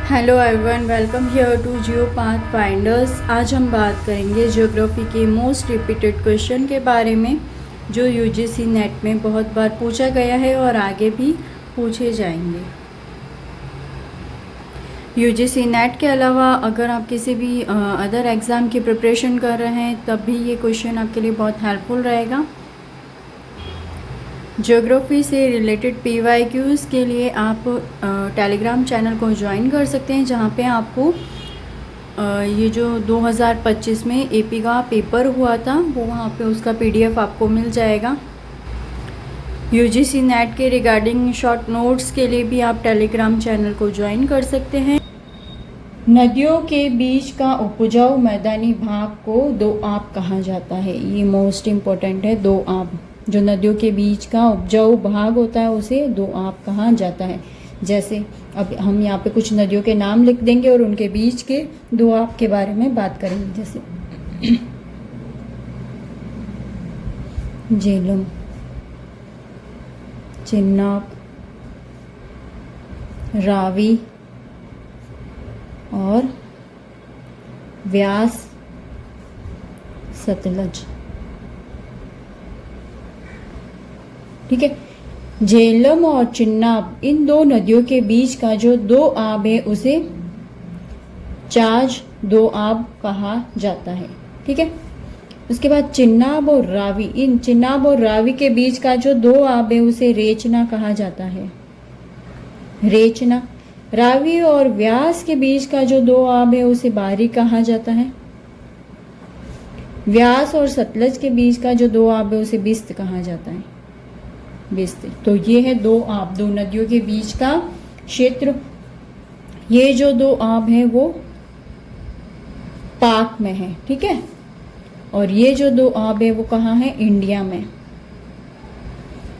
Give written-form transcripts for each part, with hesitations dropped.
Hello everyone, welcome here to Geo Path Finders. आज हम बात करेंगे ज्योग्राफी के मोस्ट रिपीटेड क्वेश्चन के बारे में जो यूजीसी नेट में बहुत बार पूछा गया है और आगे भी पूछे जाएंगे। यूजीसी नेट के अलावा अगर आप किसी भी अदर एग्ज़ाम की प्रिपरेशन कर रहे हैं तब भी ये क्वेश्चन आपके लिए बहुत हेल्पफुल रहेगा। ज्योग्राफी से रिलेटेड PYQs के लिए आप टेलीग्राम चैनल को ज्वाइन कर सकते हैं, जहाँ पे आपको ये जो 2025 में AP का पेपर हुआ था वो वहाँ पे उसका PDF आपको मिल जाएगा। UGC नेट के रिगार्डिंग शॉर्ट नोट्स के लिए भी आप टेलीग्राम चैनल को ज्वाइन कर सकते हैं। नदियों के बीच का उपजाऊ मैदानी भाग को दोआब कहा जाता है। ये मोस्ट इम्पोर्टेंट है, दोआब। जो नदियों के बीच का उपजाऊ भाग होता है उसे दोआब कहा जाता है। जैसे अब हम यहाँ पे कुछ नदियों के नाम लिख देंगे और उनके बीच के दोआब के बारे में बात करेंगे। जैसे झेलम, चिनाब, रावी और व्यास, सतलज। ठीक है, झेलम और चिनाब इन दो नदियों के बीच का जो दोआब है उसे चाज दोआब कहा जाता है। ठीक है, उसके बाद चिनाब और रावी, इन चिनाब और रावी के बीच का जो दोआब है उसे रेचना कहा जाता है। रेचना। रावी और व्यास के बीच का जो दोआब है उसे बारी कहा जाता है। व्यास और सतलज के बीच का जो दोआब है उसे बिस्त कहा जाता है। बिस्त। तो ये है दोआब, दो नदियों के बीच का क्षेत्र। ये जो दोआब है वो पाक में है। ठीक है, और ये जो दोआब है वो कहाँ है? इंडिया में।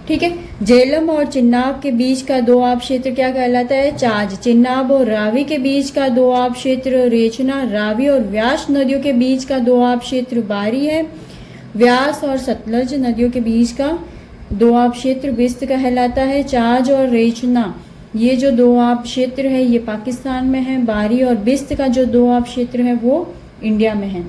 ठीक है, झेलम और चिनाब के बीच का दोआब क्षेत्र क्या कहलाता है? चाज। चिनाब और रावी के बीच का दोआब क्षेत्र रेचना। रावी और व्यास नदियों के बीच का दोआब क्षेत्र बारी है। व्यास और सतलज नदियों के बीच का दोआब क्षेत्र बिस्त कहलाता है। चाज और रेचना ये जो दोआब क्षेत्र है ये पाकिस्तान में है। बारी और बिस्त का जो दोआब क्षेत्र है वो इंडिया में है।